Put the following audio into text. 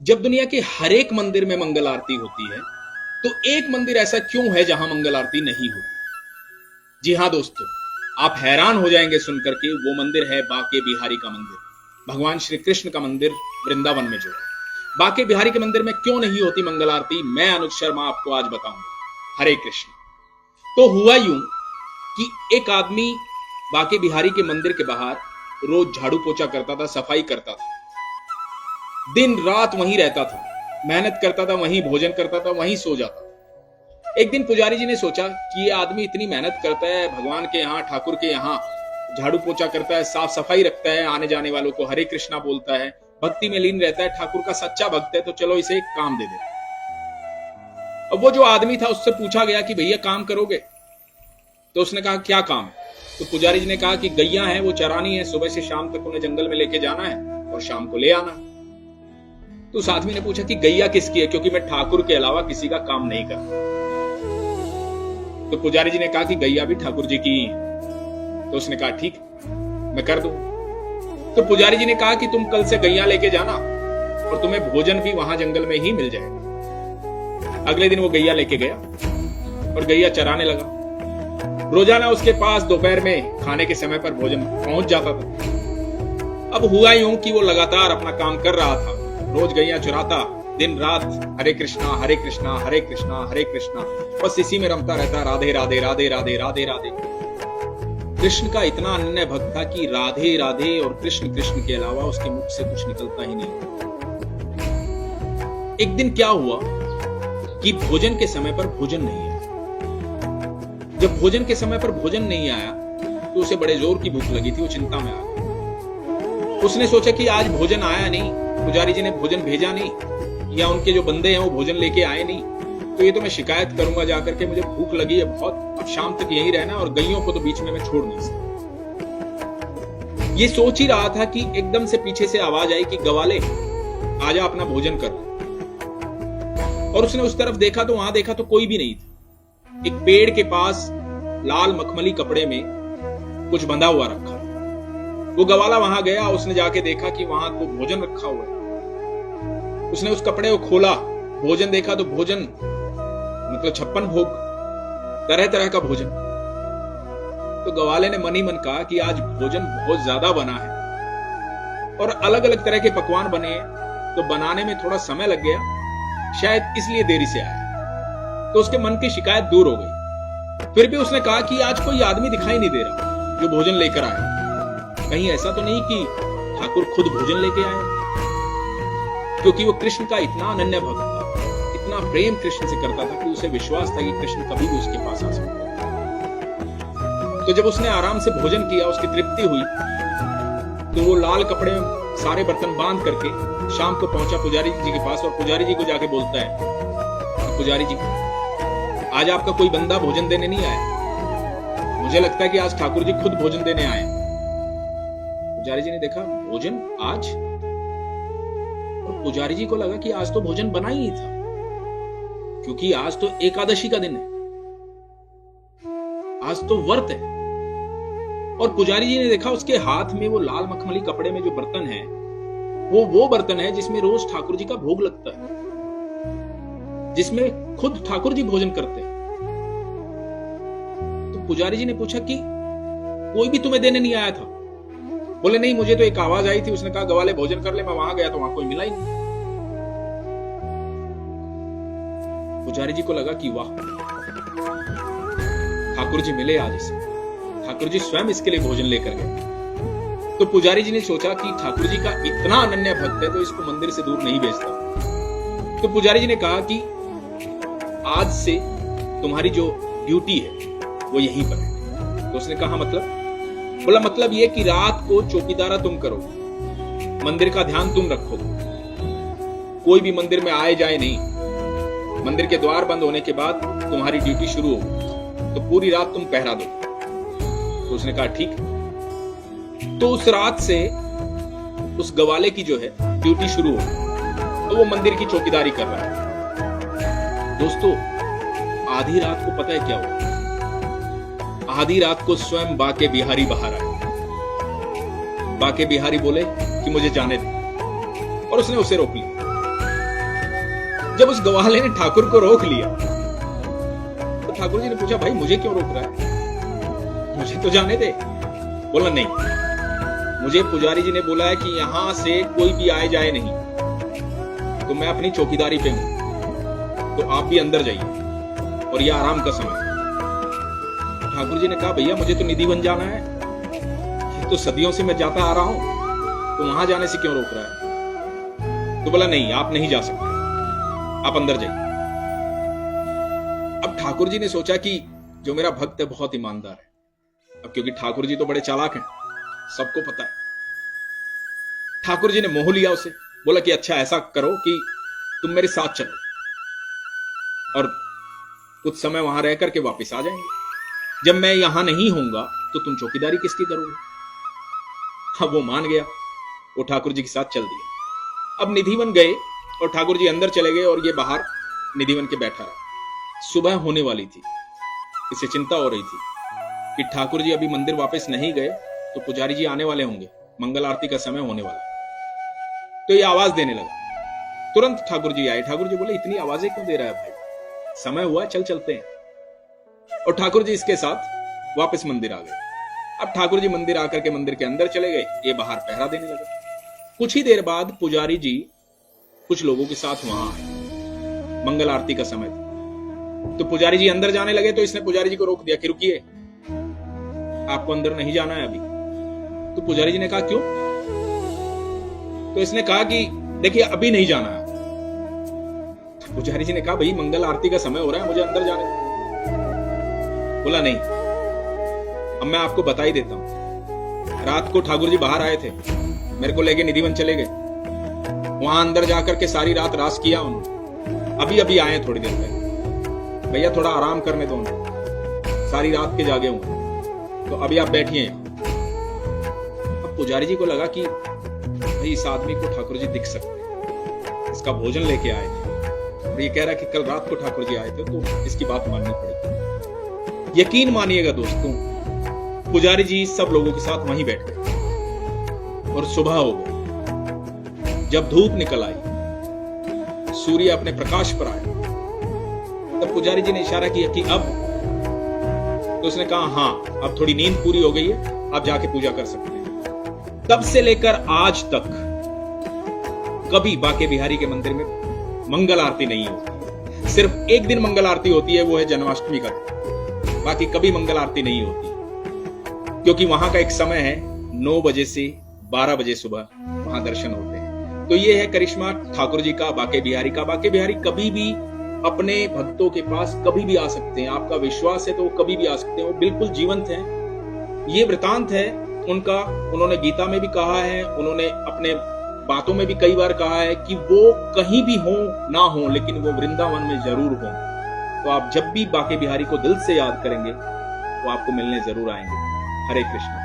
जब दुनिया के हर एक मंदिर में मंगल आरती होती है, तो एक मंदिर ऐसा क्यों है जहां मंगल आरती नहीं होती? जी हां दोस्तों, आप हैरान हो जाएंगे सुनकर के। वो मंदिर है बाके बिहारी का मंदिर, भगवान श्री कृष्ण का मंदिर वृंदावन में जो है। बाके बिहारी के मंदिर में क्यों नहीं होती मंगल आरती, मैं अनुज शर्मा आपको आज बताऊंगा। हरे कृष्ण। तो हुआ यूं कि एक आदमी बाके बिहारी के मंदिर के बाहर रोज झाड़ू पोछा करता था, सफाई करता था, दिन रात वहीं रहता था, मेहनत करता था, वहीं भोजन करता था, वहीं सो जाता था। एक दिन पुजारी जी ने सोचा कि ये आदमी इतनी मेहनत करता है, भगवान के यहाँ, ठाकुर के यहाँ झाड़ू पोछा करता है, साफ सफाई रखता है, आने जाने वालों को हरे कृष्णा बोलता है, भक्ति में लीन रहता है, ठाकुर का सच्चा भक्त है, तो चलो इसे एक काम दे दे। अब वो जो आदमी था उससे पूछा गया कि भैया काम करोगे? तो उसने कहा क्या काम है? तो पुजारी जी ने कहा कि गैया है, वो चरानी है, सुबह से शाम तक उन्हें जंगल में लेके जाना है और शाम को ले आना। तो उस आदमी ने पूछा कि गैया किसकी है, क्योंकि मैं ठाकुर के अलावा किसी का काम नहीं करता। तो पुजारी जी ने कहा कि गैया भी ठाकुर जी की है। तो उसने कहा ठीक, मैं कर दूं। तो पुजारी जी ने कहा कि तुम कल से गैया लेके जाना और तुम्हें भोजन भी वहां जंगल में ही मिल जाएगा। अगले दिन वो गैया लेके गया और गैया चराने लगा। रोजाना उसके पास दोपहर में खाने के समय पर भोजन पहुंच जाता था। अब हुआ यूं कि वो लगातार अपना काम कर रहा था, रोज गैया चुराता, दिन रात हरे कृष्णा हरे कृष्णा हरे कृष्णा हरे कृष्णा, बस इसी में रमता रहता, राधे राधे राधे राधे राधे राधे। कृष्ण का इतना अनन्य भक्त था कि राधे राधे और कृष्ण कृष्ण के अलावा उसके मुख से कुछ निकलता ही नहीं। एक दिन क्या हुआ कि भोजन के समय पर भोजन नहीं आया। जब भोजन के समय पर भोजन नहीं आया तो उसे बड़े जोर की भूख लगी थी, वो चिंता में आ गया। उसने सोचा कि आज भोजन आया नहीं, पुजारी जी ने भोजन भेजा नहीं, या उनके जो बंदे हैं वो भोजन लेके आए नहीं, तो ये तो मैं शिकायत करूंगा जाकर के, मुझे भूख लगी है बहुत, अब शाम तक यहीं रहना और गैयों को तो बीच में मैं छोड़ नहीं सकता। ये सोच ही रहा था कि एकदम से पीछे से आवाज आई कि गवाले आजा अपना भोजन कर। और उसने उस तरफ देखा तो वहां देखा तो कोई भी नहीं था। एक पेड़ के पास लाल मखमली कपड़े में कुछ बंधा हुआ रखा। वो गवाला वहां गया, उसने जाके देखा कि वहां तो भोजन रखा हुआ है। उसने उस कपड़े को खोला, भोजन देखा तो भोजन मतलब 56 भोग, तरह तरह का भोजन। तो गवाले ने मन ही मन कहा कि आज भोजन बहुत ज्यादा बना है और अलग अलग तरह के पकवान बने हैं, तो बनाने में थोड़ा समय लग गया, शायद इसलिए देरी से आया। तो उसके मन की शिकायत दूर हो गई। फिर भी उसने कहा कि आज कोई आदमी दिखाई नहीं दे रहा जो भोजन लेकर आया, कहीं ऐसा तो नहीं कि ठाकुर खुद भोजन लेके आए? क्योंकि वो कृष्ण का इतना अनन्य भक्त था, इतना प्रेम कृष्ण से करता था कि उसे विश्वास था कि कृष्ण कभी भी उसके पास आ सकता है। तो जब उसने आराम से भोजन किया, उसकी तृप्ति हुई, तो वो लाल कपड़े में सारे बर्तन बांध करके शाम को पहुंचा पुजारी जी के पास और पुजारी जी को जाके बोलता है, पुजारी जी आज आपका कोई बंदा भोजन देने नहीं आया, मुझे लगता है कि आज ठाकुर जी खुद भोजन देने आए। पुजारी जी ने देखा भोजन आज, और पुजारी जी को लगा कि आज तो भोजन बना ही था, क्योंकि आज तो एकादशी का दिन है, आज तो व्रत है। और पुजारी जी ने देखा उसके हाथ में वो लाल मखमली कपड़े में जो बर्तन है, वो बर्तन है जिसमें रोज ठाकुर जी का भोग लगता है, जिसमें खुद ठाकुर जी भोजन करते हैं। तो पुजारी जी ने पूछा कि कोई भी तुम्हें देने नहीं आया था? बोले नहीं, मुझे तो एक आवाज आई थी, उसने कहा गवाले भोजन कर ले, मैं वहां गया तो वहां कोई मिला ही नहीं। पुजारी जी को लगा कि वाह, ठाकुर जी मिले आज इसे, ठाकुर जी स्वयं इसके लिए भोजन लेकर गए। तो पुजारी जी ने सोचा कि ठाकुर जी का इतना अनन्य भक्त है तो इसको मंदिर से दूर नहीं भेजता। तो पुजारी जी ने कहा कि आज से तुम्हारी जो ड्यूटी है वो यहीं पर है। तो उसने कहा मतलब? बोला मतलब ये कि रात को चौकीदारा तुम करो, मंदिर का ध्यान तुम रखो, कोई भी मंदिर में आए जाए नहीं, मंदिर के द्वार बंद होने के बाद तुम्हारी ड्यूटी शुरू हो, तो पूरी रात तुम पहरा दो। तो उसने कहा ठीक। तो उस रात से उस गवाले की जो है ड्यूटी शुरू हो, तो वो मंदिर की चौकीदारी कर रहा है। दोस्तों आधी रात को पता है क्या हुआ? आधी रात को स्वयं बाके बिहारी बाहर आए। बाके बिहारी बोले कि मुझे जाने दे, और उसने उसे रोक लिया। जब उस ग्वाले ने ठाकुर को रोक लिया तो ठाकुर जी ने पूछा, भाई मुझे क्यों रोक रहा है, मुझे तो जाने दे। बोला, नहीं, मुझे पुजारी जी ने बोला है कि यहां से कोई भी आए जाए नहीं, तो मैं अपनी चौकीदारी पे हूं, तो आप भी अंदर जाइए और ये आराम का समय। ठाकुर जी ने कहा, भैया मुझे तो निधिवन जाना है, ये तो सदियों से मैं जाता आ रहा हूं, तो वहां जाने से क्यों रोक रहा है। तो बोला, नहीं, आप नहीं जा सकते, आप अंदर जाइए। अब ठाकुर जी ने सोचा कि जो मेरा भक्त है बहुत ईमानदार है। अब क्योंकि ठाकुर जी तो बड़े चालाक हैं, सबको पता है। ठाकुर जी ने मोह लिया उसे, बोला कि अच्छा ऐसा करो कि तुम मेरे साथ चलो और कुछ समय वहां रह करके वापस आ जाएंगे। जब मैं यहां नहीं होऊंगा तो तुम चौकीदारी किसकी करोगे। अब वो मान गया, वो ठाकुर जी के साथ चल दिया। अब निधिवन गए और ठाकुर जी अंदर चले गए और ये बाहर निधिवन के बैठा रहा। सुबह होने वाली थी, इसे चिंता हो रही थी कि ठाकुर जी अभी मंदिर वापस नहीं गए तो पुजारी जी आने वाले होंगे, मंगल आरती का समय होने वाला। तो ये आवाज देने लगा। तुरंत ठाकुर जी आए। ठाकुर जी बोले, इतनी आवाजें क्यों दे रहा है भाई, समय हुआ, चल चलते हैं। और ठाकुर जी इसके साथ वापस मंदिर आ गए। अब ठाकुर जी मंदिर आकर के मंदिर के अंदर चले गए, ये बाहर पहरा देने लगे। कुछ ही देर बाद पुजारी जी कुछ लोगों के साथ वहां आए, मंगल आरती का समय था। तो पुजारी जी अंदर जाने लगे तो इसने पुजारी जी को रोक दिया कि रुकिए, आपको अंदर नहीं जाना है अभी। तो पुजारी जी ने कहा, क्यों। तो इसने कहा कि देखिए अभी नहीं जाना है। तो पुजारी जी ने कहा, भाई मंगल आरती का समय हो रहा है, मुझे अंदर जाने दो। बोला, नहीं, अब मैं आपको बता ही देता हूं। रात को ठाकुर जी बाहर आए थे, मेरे को लेके निधिवन चले गए, वहां अंदर जाकर के सारी रात रास किया उन्होंने, अभी अभी आए थोड़ी देर पहले। भैया थोड़ा आराम करने दो उन्हें, सारी रात के जागे हूं, तो अभी आप बैठिए। अब पुजारी जी को लगा कि भाई इस आदमी को ठाकुर जी दिख सकते हैं, इसका भोजन लेके आए थे और ये कह रहा है कि कल रात को ठाकुर जी आए थे, तो इसकी बात माननी पड़ेगी। यकीन मानिएगा दोस्तों, पुजारी जी सब लोगों के साथ वहीं बैठ गए और सुबह हो गई। जब धूप निकल आई, सूर्य अपने प्रकाश पर आया, तब पुजारी जी ने इशारा किया कि अब। तो उसने कहा, हां अब थोड़ी नींद पूरी हो गई है, आप जाके पूजा कर सकते हैं। तब से लेकर आज तक कभी बाके बिहारी के मंदिर में मंगल आरती नहीं होती। सिर्फ एक दिन मंगल आरती होती है, वो है जन्माष्टमी का दिन, बाकी कभी मंगल आरती नहीं होती, क्योंकि वहां का एक समय है 9 बजे से 12 बजे सुबह वहां दर्शन होते हैं। तो ये है करिश्मा ठाकुर जी का, बाके बिहारी का। बाके बिहारी कभी भी अपने भक्तों के पास कभी भी आ सकते हैं। आपका विश्वास है तो वो कभी भी आ सकते हैं, वो बिल्कुल जीवंत हैं। ये वृतांत है उनका, उन्होंने गीता में भी कहा है, उन्होंने अपने बातों में भी कई बार कहा है कि वो कहीं भी हो ना हो, लेकिन वो वृंदावन में जरूर हो। तो आप जब भी बाके बिहारी को दिल से याद करेंगे वो आपको मिलने जरूर आएंगे। हरे कृष्ण।